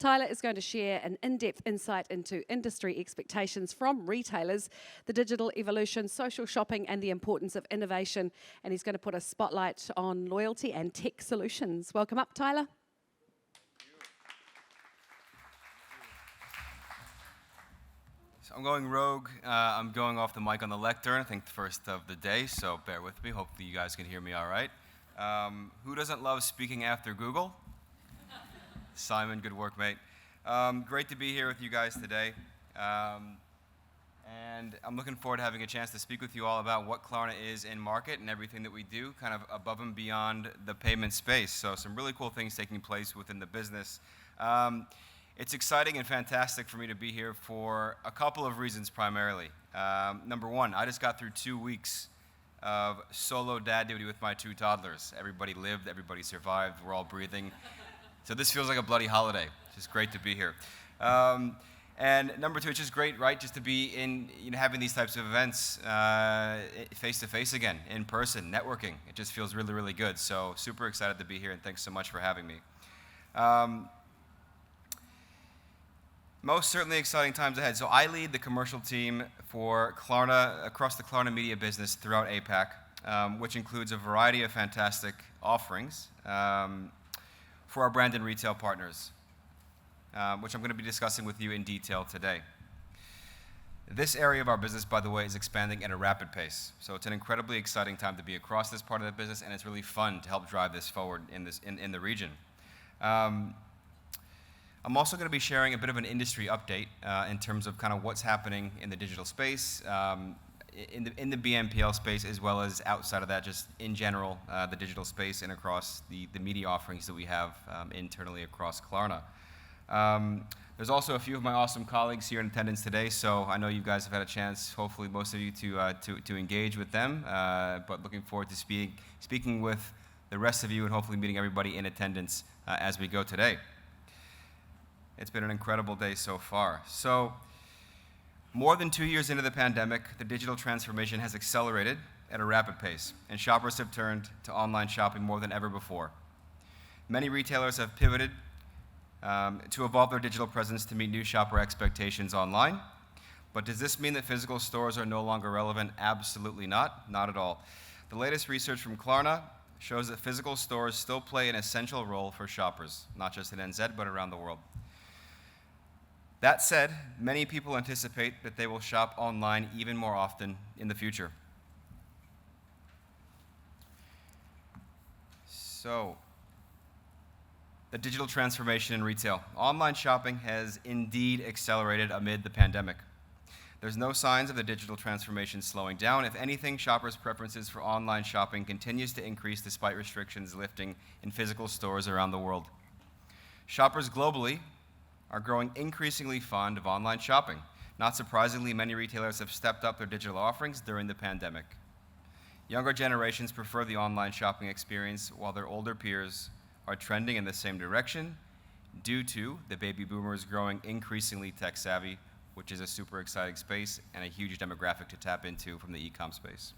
Tyler is going to share an in-depth insight into industry expectations from retailers, the digital evolution, social shopping, and the importance of innovation. And he's going to put a spotlight on loyalty and tech solutions. Welcome up, Tyler. So I'm going rogue. I'm going off the mic on the lectern, I think the first of the day, so bear with me. Hopefully you guys can hear me all right. Who doesn't love speaking after Google? Simon, good work, mate. Great to be here with you guys today. And I'm looking forward to having a chance to speak with you all about what Klarna is in market and everything that we do, kind of above and beyond the payment space. So some really cool things taking place within the business. It's exciting and fantastic for me to be here for a couple of reasons primarily. Number one, I just got through 2 weeks of solo dad duty with my 2 toddlers. Everybody lived, everybody survived, we're all breathing. So this feels like a bloody holiday. It's just great to be here. And number two, it's just great, right, just to be in, having these types of events face-to-face again, in person, networking. It just feels really, really good. So super excited to be here, and thanks so much for having me. Most certainly exciting times ahead. So I lead the commercial team for Klarna, across the Klarna media business throughout APAC, which includes a variety of fantastic offerings for our brand and retail partners, which I'm going to be discussing with you in detail today. This area of our business, by the way, is expanding at a rapid pace. So it's an incredibly exciting time to be across this part of the business, and it's really fun to help drive this forward in the region. I'm also going to be sharing a bit of an industry update in terms of kind of what's happening in the digital space, in the BNPL space, as well as outside of that, just in general, the digital space and across the media offerings that we have internally across Klarna. There's also a few of my awesome colleagues here in attendance today, so I know you guys have had a chance, hopefully most of you, to engage with them, but looking forward to speaking with the rest of you and hopefully meeting everybody in attendance as we go today. It's been an incredible day so far. So, more than 2 years into the pandemic, the digital transformation has accelerated at a rapid pace, and shoppers have turned to online shopping more than ever before. Many retailers have pivoted to evolve their digital presence to meet new shopper expectations online. But does this mean that physical stores are no longer relevant? Absolutely not at all. The latest research from Klarna shows that physical stores still play an essential role for shoppers, not just in NZ, but around the world. That said, many people anticipate that they will shop online even more often in the future. So, the digital transformation in retail. Online shopping has indeed accelerated amid the pandemic. There's no signs of the digital transformation slowing down. If anything, shoppers' preferences for online shopping continues to increase despite restrictions lifting in physical stores around the world. Shoppers globally are growing increasingly fond of online shopping. Not surprisingly, many retailers have stepped up their digital offerings during the pandemic. Younger generations prefer the online shopping experience, while their older peers are trending in the same direction due to the baby boomers growing increasingly tech-savvy, which is a super exciting space and a huge demographic to tap into from the e-com space.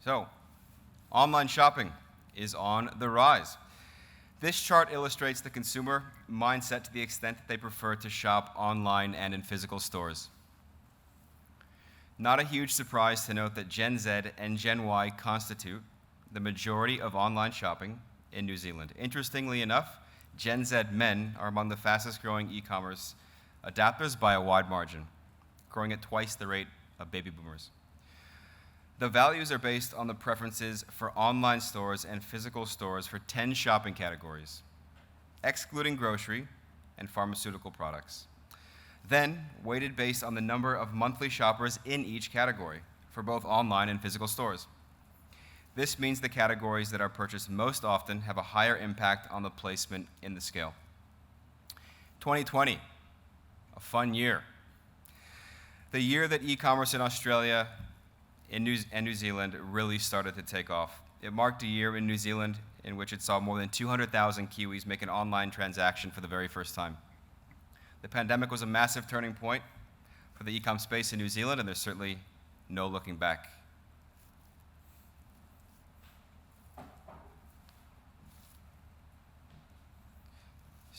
So, online shopping is on the rise. This chart illustrates the consumer mindset to the extent that they prefer to shop online and in physical stores. Not a huge surprise to note that Gen Z and Gen Y constitute the majority of online shopping in New Zealand. Interestingly enough, Gen Z men are among the fastest growing e-commerce adapters by a wide margin, growing at twice the rate of baby boomers. The values are based on the preferences for online stores and physical stores for 10 shopping categories, excluding grocery and pharmaceutical products. Then, weighted based on the number of monthly shoppers in each category for both online and physical stores. This means the categories that are purchased most often have a higher impact on the placement in the scale. 2020, a fun year. The year that e-commerce in Australia and New Zealand really started to take off. It marked a year in New Zealand in which it saw more than 200,000 Kiwis make an online transaction for the very first time. The pandemic was a massive turning point for the e-com space in New Zealand, and there's certainly no looking back.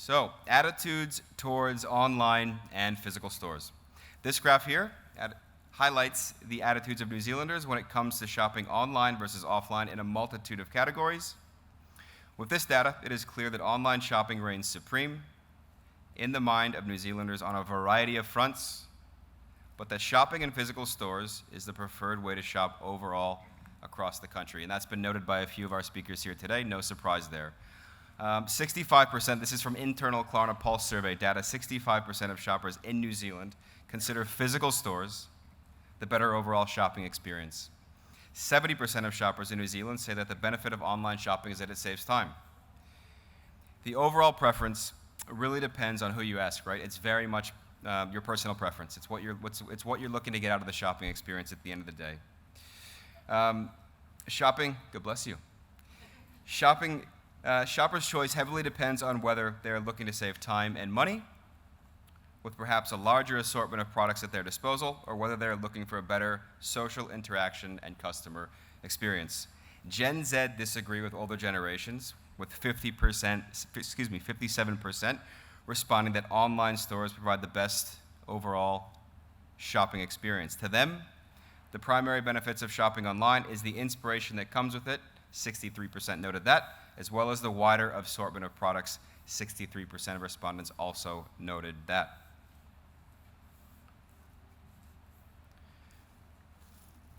So, attitudes towards online and physical stores. This graph here highlights the attitudes of New Zealanders when it comes to shopping online versus offline in a multitude of categories. With this data, it is clear that online shopping reigns supreme in the mind of New Zealanders on a variety of fronts, but that shopping in physical stores is the preferred way to shop overall across the country. And that's been noted by a few of our speakers here today, no surprise there. 65%, this is from internal Klarna Pulse survey data, 65% of shoppers in New Zealand consider physical stores the better overall shopping experience. 70% of shoppers in New Zealand say that the benefit of online shopping is that it saves time. The overall preference really depends on who you ask, right? It's very much your personal preference. It's what you're looking to get out of the shopping experience at the end of the day. Shopping, God bless you. Shopper's choice heavily depends on whether they're looking to save time and money, with perhaps a larger assortment of products at their disposal, or whether they're looking for a better social interaction and customer experience. Gen Z disagree with older generations, with 57% responding that online stores provide the best overall shopping experience. To them, the primary benefits of shopping online is the inspiration that comes with it, 63% noted that, as well as the wider assortment of products, 63% of respondents also noted that.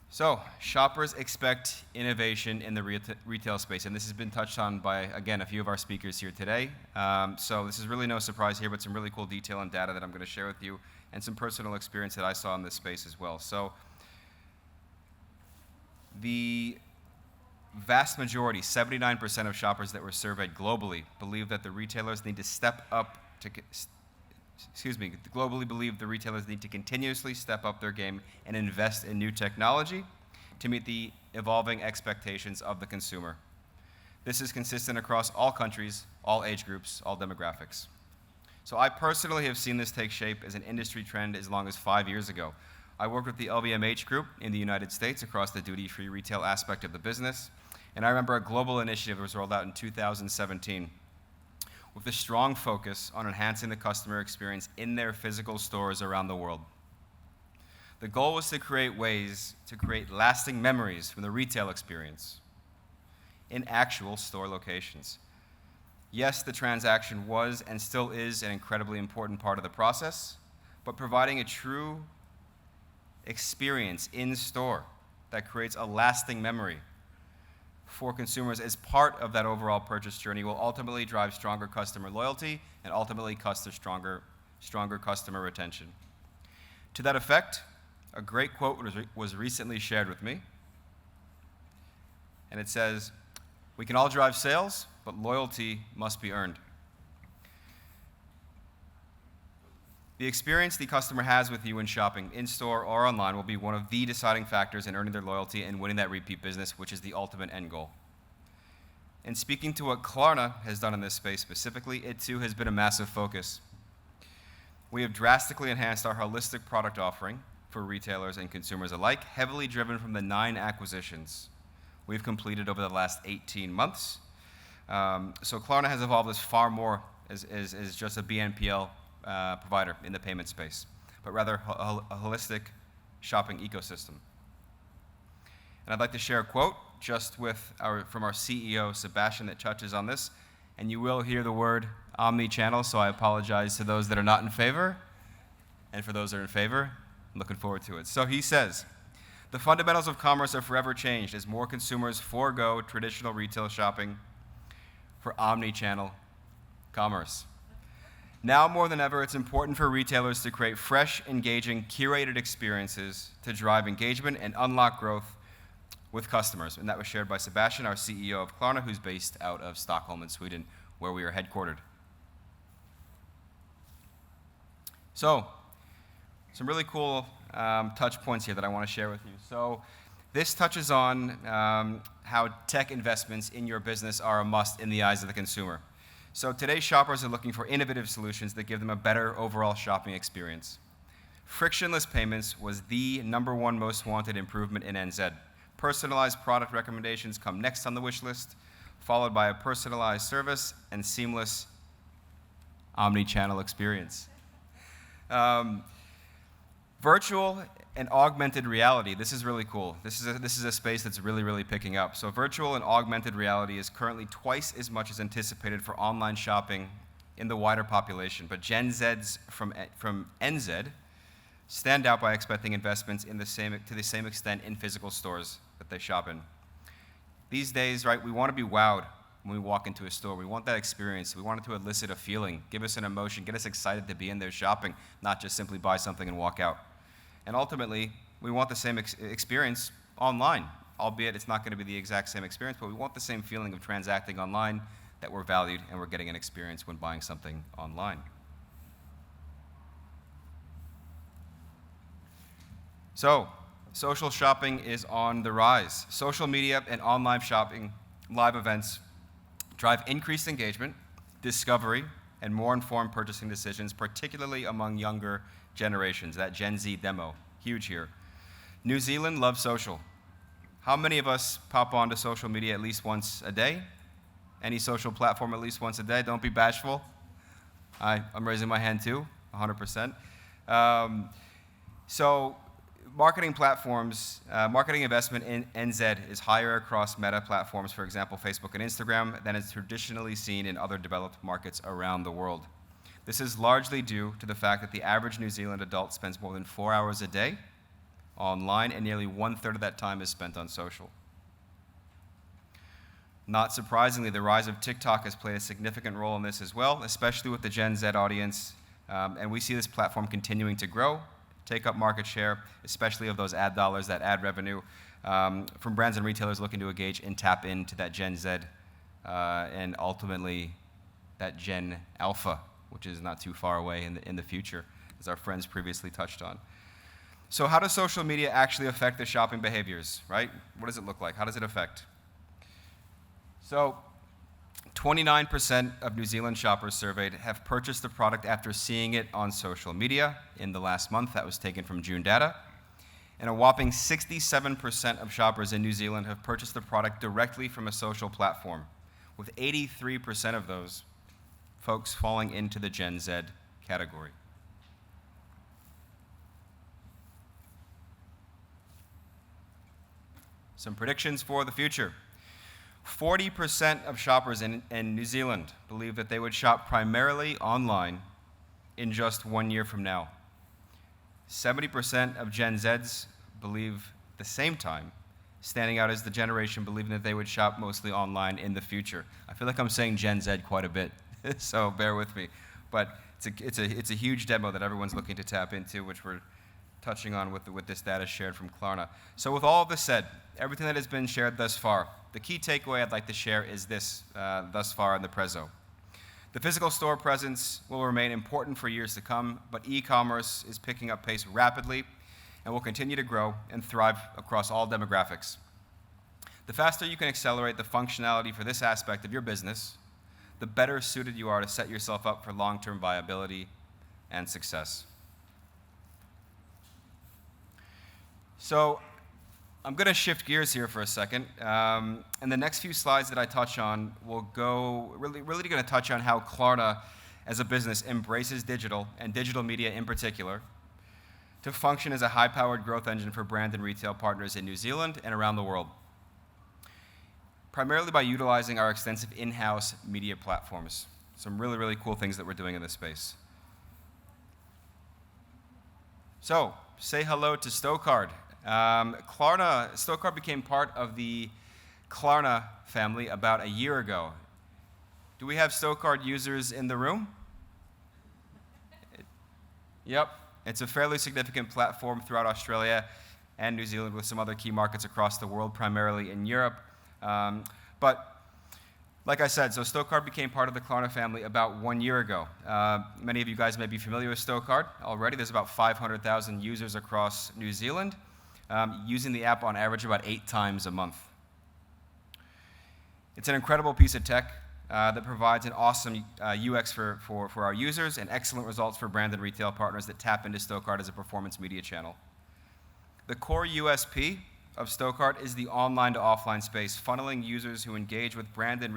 So, shoppers expect innovation in the retail space, and this has been touched on by, again, a few of our speakers here today. So this is really no surprise here, but some really cool detail and data that I'm going to share with you, and some personal experience that I saw in this space as well. So, the vast majority, 79% of shoppers that were surveyed globally, believe that the retailers need to step up to, globally believe the retailers need to continuously step up their game and invest in new technology to meet the evolving expectations of the consumer. This is consistent across all countries, all age groups, all demographics. So I personally have seen this take shape as an industry trend as long as 5 years ago. I worked with the LVMH group in the United States across the duty-free retail aspect of the business, and I remember a global initiative was rolled out in 2017 with a strong focus on enhancing the customer experience in their physical stores around the world. The goal was to create ways to create lasting memories from the retail experience in actual store locations. Yes, the transaction was and still is an incredibly important part of the process, but providing a true experience in store that creates a lasting memory for consumers as part of that overall purchase journey will ultimately drive stronger customer loyalty and ultimately stronger customer retention. To that effect, a great quote was recently shared with me, and it says, "We can all drive sales, but loyalty must be earned." The experience the customer has with you when shopping in-store or online will be one of the deciding factors in earning their loyalty and winning that repeat business, which is the ultimate end goal. And speaking to what Klarna has done in this space specifically, it too has been a massive focus. We have drastically enhanced our holistic product offering for retailers and consumers alike, heavily driven from the 9 acquisitions we've completed over the last 18 months. So Klarna has evolved as far more as just a BNPL provider in the payment space, but rather a holistic shopping ecosystem. And I'd like to share a quote just from our CEO, Sebastian, that touches on this. And you will hear the word omni-channel, so I apologize to those that are not in favor. And for those that are in favor, I'm looking forward to it. So he says, "The fundamentals of commerce are forever changed as more consumers forego traditional retail shopping for omni-channel commerce. Now more than ever, it's important for retailers to create fresh, engaging, curated experiences to drive engagement and unlock growth with customers." And that was shared by Sebastian, our CEO of Klarna, who's based out of Stockholm in Sweden, where we are headquartered. So, some really cool touch points here that I want to share with you. So, this touches on how tech investments in your business are a must in the eyes of the consumer. So today's shoppers are looking for innovative solutions that give them a better overall shopping experience. Frictionless payments was the #1 most wanted improvement in NZ. Personalized product recommendations come next on the wish list, followed by a personalized service and seamless omni-channel experience. Virtual and augmented reality. This is really cool. This is a space that's really, really picking up. So virtual and augmented reality is currently twice as much as anticipated for online shopping in the wider population. But Gen Zs from NZ stand out by expecting investments to the same extent in physical stores that they shop in. These days, right, we want to be wowed when we walk into a store. We want that experience. We want it to elicit a feeling, give us an emotion, get us excited to be in there shopping, not just simply buy something and walk out. And ultimately, we want the same experience online, albeit it's not going to be the exact same experience, but we want the same feeling of transacting online, that we're valued and we're getting an experience when buying something online. So, social shopping is on the rise. Social media and online shopping, live events, drive increased engagement, discovery, and more informed purchasing decisions, particularly among younger generations. That Gen Z demo, huge here. New Zealand loves social. How many of us pop onto social media at least once a day? Any social platform at least once a day? Don't be bashful. I'm raising my hand too, 100%. So marketing platforms, marketing investment in NZ is higher across meta platforms, for example, Facebook and Instagram, than is traditionally seen in other developed markets around the world. This is largely due to the fact that the average New Zealand adult spends more than 4 hours a day online, and nearly 1/3 of that time is spent on social. Not surprisingly, the rise of TikTok has played a significant role in this as well, especially with the Gen Z audience, and we see this platform continuing to grow, take up market share, especially of those ad dollars, that ad revenue, from brands and retailers looking to engage and tap into that Gen Z, and ultimately that Gen Alpha, which is not too far away in the future, as our friends previously touched on. So how does social media actually affect the shopping behaviors, right? What does it look like? How does it affect? So 29% of New Zealand shoppers surveyed have purchased the product after seeing it on social media in the last month. That was taken from June data. And a whopping 67% of shoppers in New Zealand have purchased the product directly from a social platform, with 83% of those folks falling into the Gen Z category. Some predictions for the future. 40% of shoppers in New Zealand believe that they would shop primarily online in just 1 year from now. 70% of Gen Zs believe the same time, standing out as the generation believing that they would shop mostly online in the future. I feel like I'm saying Gen Z quite a bit, so bear with me. But it's a huge demo that everyone's looking to tap into, which we're touching on with this data shared from Klarna. So with all of this said, everything that has been shared thus far, the key takeaway I'd like to share is this thus far in the Prezzo. The physical store presence will remain important for years to come, but e-commerce is picking up pace rapidly and will continue to grow and thrive across all demographics. The faster you can accelerate the functionality for this aspect of your business, the better suited you are to set yourself up for long-term viability and success. So I'm going to shift gears here for a second, and the next few slides that I touch on will go really going to touch on how Klarna as a business embraces digital, and digital media in particular, to function as a high-powered growth engine for brand and retail partners in New Zealand and around the world, primarily by utilizing our extensive in-house media platforms. Some really cool things that we're doing in this space. So, say hello to Stocard. Stocard became part of the Klarna family about a year ago. Do we have Stocard users in the room? Yep, it's a fairly significant platform throughout Australia and New Zealand, with some other key markets across the world, primarily in Europe. But like I said, so Stocard became part of the Klarna family about 1 year ago. Many of you guys may be familiar with Stocard already. There's about 500,000 users across New Zealand, using the app on average about 8 times a month. It's an incredible piece of tech that provides an awesome UX for our users and excellent results for brand and retail partners that tap into Stocard as a performance media channel. The core USP of Stocard is the online to offline space, funneling users who engage with brand and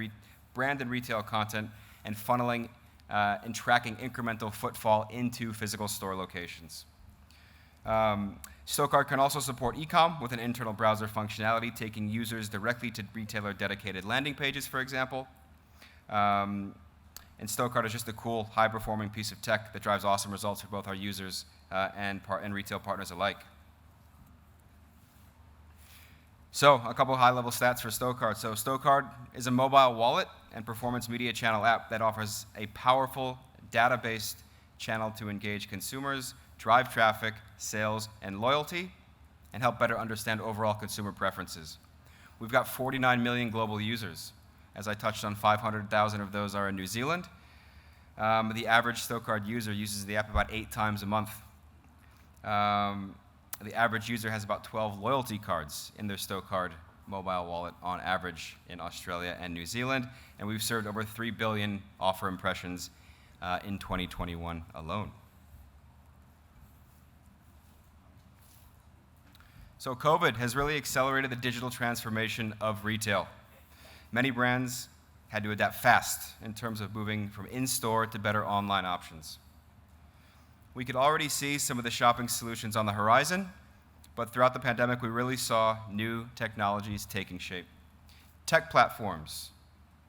retail content and funneling and tracking incremental footfall into physical store locations. Stokard can also support e-com with an internal browser functionality, taking users directly to retailer-dedicated landing pages, for example. And Stokard is just a cool, high-performing piece of tech that drives awesome results for both our users and retail partners alike. So, a couple high-level stats for Stokard. So, Stokard is a mobile wallet and performance media channel app that offers a powerful, data-based channel to engage consumers, drive traffic, sales, and loyalty, and help better understand overall consumer preferences. We've got 49 million global users. As I touched on, 500,000 of those are in New Zealand. The average Stokard user uses the app about 8 times a month. The average user has about 12 loyalty cards in their Stokard mobile wallet on average in Australia and New Zealand, and we've served over 3 billion offer impressions in 2021 alone. So COVID has really accelerated the digital transformation of retail. Many brands had to adapt fast in terms of moving from in-store to better online options. We could already see some of the shopping solutions on the horizon, but throughout the pandemic, we really saw new technologies taking shape. Tech platforms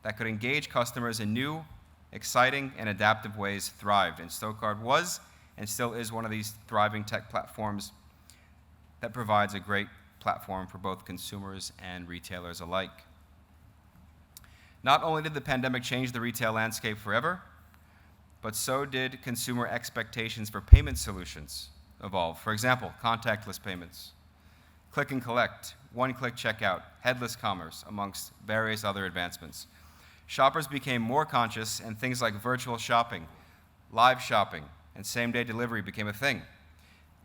that could engage customers in new, exciting, and adaptive ways thrived, and Stokard was and still is one of these thriving tech platforms that provides a great platform for both consumers and retailers alike. Not only did the pandemic change the retail landscape forever, but so did consumer expectations for payment solutions evolve. For example, contactless payments, click and collect, one-click checkout, headless commerce, amongst various other advancements. Shoppers became more conscious, and things like virtual shopping, live shopping, and same-day delivery became a thing.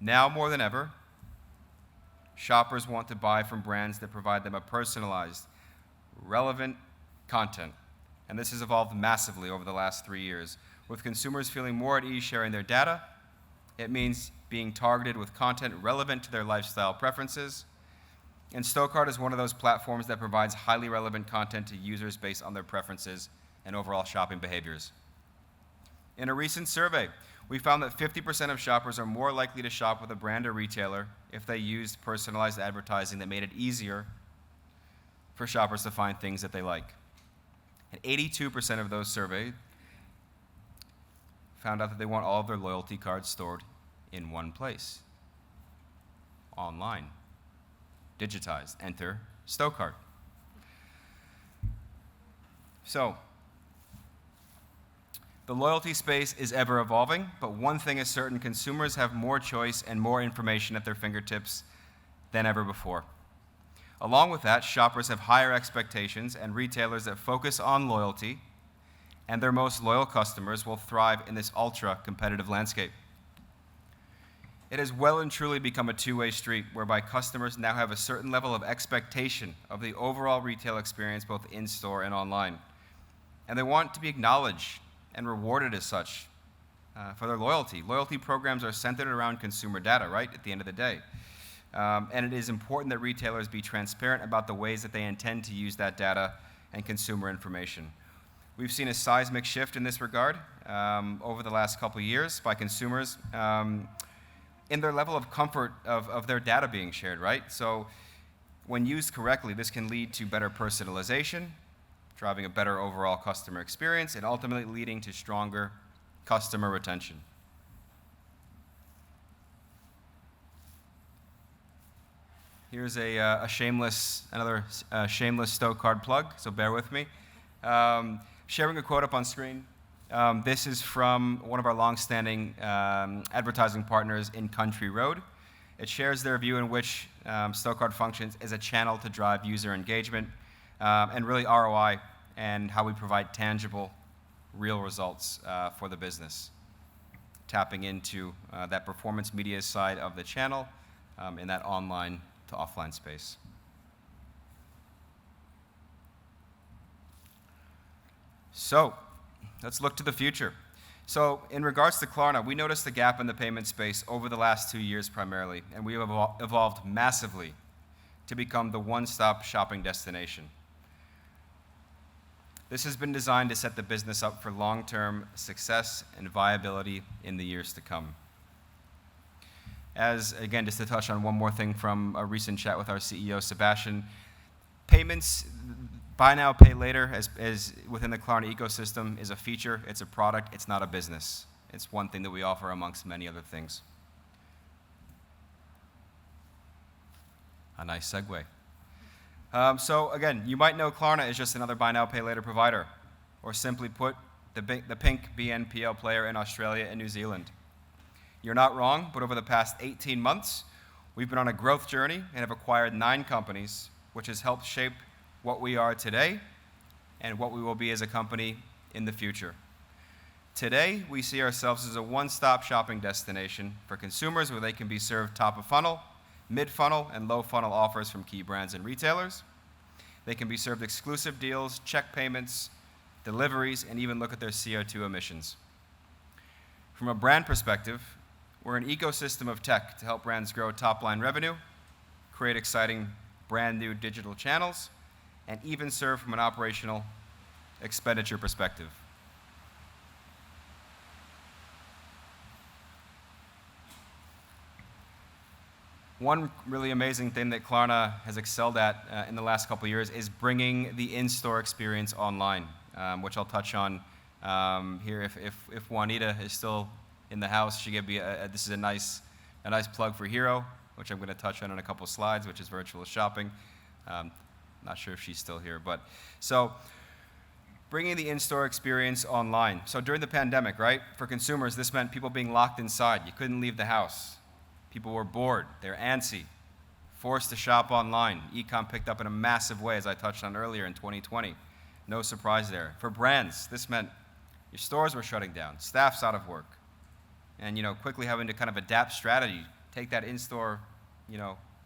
Now more than ever, shoppers want to buy from brands that provide them a personalized, relevant content. And this has evolved massively over the last 3 years. With consumers feeling more at ease sharing their data, it means being targeted with content relevant to their lifestyle preferences. And Stokard is one of those platforms that provides highly relevant content to users based on their preferences and overall shopping behaviors. In a recent survey, we found that 50% of shoppers are more likely to shop with a brand or retailer if they used personalized advertising that made it easier for shoppers to find things that they like. And 82% of those surveyed found out that they want all of their loyalty cards stored in one place, online, digitized. Enter Stokard. So, the loyalty space is ever evolving, but one thing is certain: consumers have more choice and more information at their fingertips than ever before. Along with that, shoppers have higher expectations, and retailers that focus on loyalty and their most loyal customers will thrive in this ultra-competitive landscape. It has well and truly become a two-way street whereby customers now have a certain level of expectation of the overall retail experience, both in-store and online. And they want to be acknowledged and rewarded as such for their loyalty. Loyalty programs are centered around consumer data, right, at the end of the day. And it is important that retailers be transparent about the ways that they intend to use that data and consumer information. We've seen a seismic shift in this regard over the last couple of years by consumers in their level of comfort of their data being shared, right? So when used correctly, this can lead to better personalization, driving a better overall customer experience, and ultimately leading to stronger customer retention. Here's another shameless Stokard plug, so bear with me. Sharing a quote up on screen. This is from one of our long-standing advertising partners in Country Road. It shares their view in which Stokard functions as a channel to drive user engagement and really ROI, and how we provide tangible, real results for the business, tapping into that performance media side of the channel in that online to offline space. So, let's look to the future. So, in regards to Klarna, we noticed the gap in the payment space over the last 2 years primarily, and we have evolved massively to become the one-stop shopping destination. This has been designed to set the business up for long-term success and viability in the years to come. As, again, just to touch on one more thing from a recent chat with our CEO, Sebastian, payments, buy now, pay later, as within the Klarna ecosystem, is a feature, it's a product, it's not a business. It's one thing that we offer amongst many other things. A nice segue. So again, you might know Klarna is just another buy now, pay later provider, or simply put, the pink BNPL player in Australia and New Zealand. You're not wrong, but over the past 18 months, we've been on a growth journey and have acquired 9 companies, which has helped shape what we are today and what we will be as a company in the future. Today, we see ourselves as a one-stop shopping destination for consumers where they can be served top of funnel, mid-funnel, and low-funnel offers from key brands and retailers. They can be served exclusive deals, check payments, deliveries, and even look at their CO2 emissions. From a brand perspective, we're an ecosystem of tech to help brands grow top-line revenue, create exciting brand new digital channels, and even serve from an operational expenditure perspective. One really amazing thing that Klarna has excelled at in the last couple of years is bringing the in-store experience online, which I'll touch on here. If Juanita is still in the house, she gave me this is a nice plug for Hero, which I'm going to touch on in a couple slides, which is virtual shopping. Not sure if she's still here, but so bringing the in-store experience online. So during the pandemic, right, for consumers, this meant people being locked inside. You couldn't leave the house. People were bored. They're antsy, forced to shop online. E-com picked up in a massive way, as I touched on earlier in 2020. No surprise there. For brands, this meant your stores were shutting down, staff's out of work, and quickly having to kind of adapt strategy, take that in-store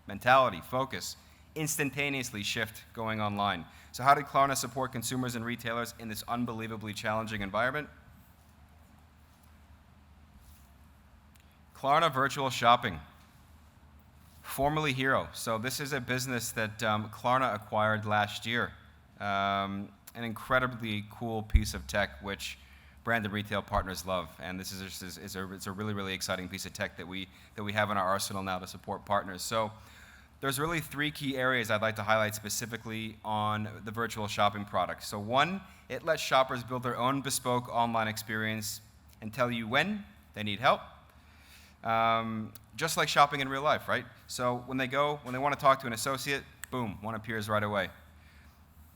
mentality, focus, instantaneously shift going online. So how did Klarna support consumers and retailers in this unbelievably challenging environment? Klarna Virtual Shopping, formerly Hero. So this is a business that Klarna acquired last year. An incredibly cool piece of tech which brand and retail partners love. And this is it's a really, really exciting piece of tech that we have in our arsenal now to support partners. So there's really 3 key areas I'd like to highlight specifically on the virtual shopping product. So 1, it lets shoppers build their own bespoke online experience and tell you when they need help. Just like shopping in real life, right? So when they want to talk to an associate, boom, one appears right away.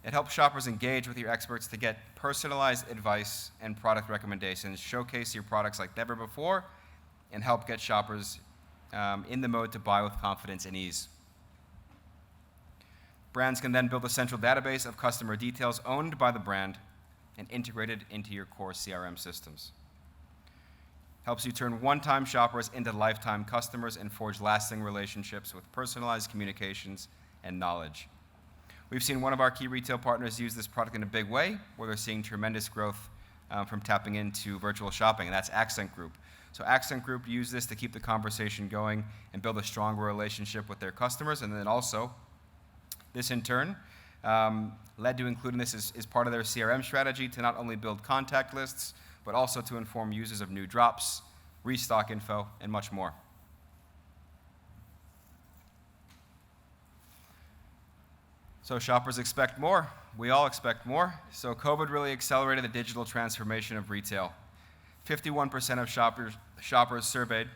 It helps shoppers engage with your experts to get personalized advice and product recommendations, showcase your products like never before, and help get shoppers in the mode to buy with confidence and ease. Brands can then build a central database of customer details owned by the brand and integrated into your core CRM systems. Helps you turn one-time shoppers into lifetime customers and forge lasting relationships with personalized communications and knowledge. We've seen one of our key retail partners use this product in a big way, where they're seeing tremendous growth from tapping into virtual shopping, and that's Accent Group. So Accent Group used this to keep the conversation going and build a stronger relationship with their customers, and then also, this in turn led to including this as part of their CRM strategy to not only build contact lists, but also to inform users of new drops, restock info, and much more. So shoppers expect more. We all expect more. So COVID really accelerated the digital transformation of retail. 51% of shoppers surveyed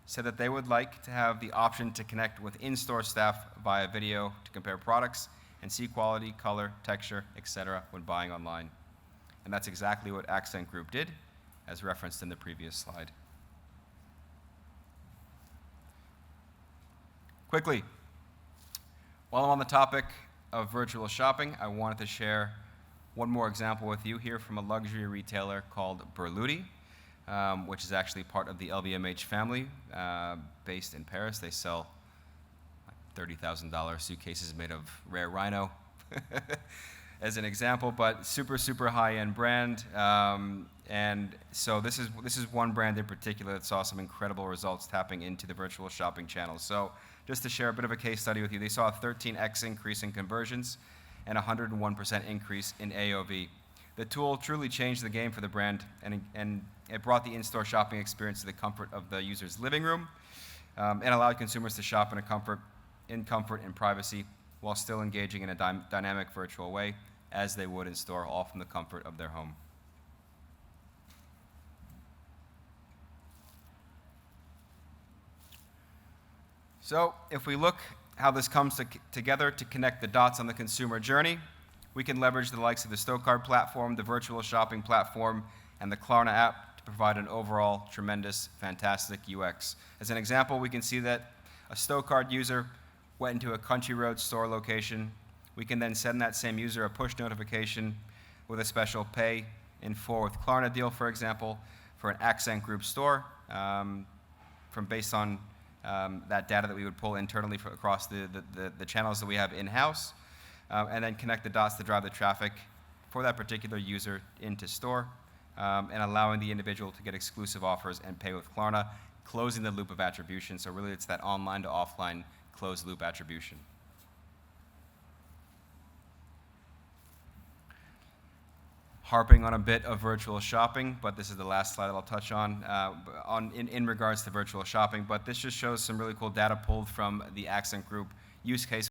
said that they would like to have the option to connect with in-store staff via video to compare products and see quality, color, texture, etc. when buying online. And that's exactly what Accent Group did, as referenced in the previous slide. Quickly, while I'm on the topic of virtual shopping, I wanted to share one more example with you here from a luxury retailer called Berluti, which is actually part of the LVMH family, based in Paris. They sell $30,000 suitcases made of rare rhino, as an example, but super high-end brand. And so this is one brand in particular that saw some incredible results tapping into the virtual shopping channel. So just to share a bit of a case study with you, they saw a 13x increase in conversions and 101% increase in AOV. The tool truly changed the game for the brand, and it brought the in-store shopping experience to the comfort of the user's living room, and allowed consumers to shop in comfort and privacy, while still engaging in a dynamic virtual way, as they would in store, all from the comfort of their home. So if we look how this comes together to connect the dots on the consumer journey, we can leverage the likes of the Stocard platform, the virtual shopping platform, and the Klarna app to provide an overall tremendous, fantastic UX. As an example, we can see that a Stocard user went into a Country Road store location. We can then send that same user a push notification with a special pay in full with Klarna deal, for example, for an Accent Group store, based on that data that we would pull internally across the channels that we have in-house, and then connect the dots to drive the traffic for that particular user into store, and allowing the individual to get exclusive offers and pay with Klarna, closing the loop of attribution. So really it's that online to offline closed loop attribution. Harping on a bit of virtual shopping, but this is the last slide that I'll touch on, in regards to virtual shopping. But this just shows some really cool data pulled from the Accent Group use case.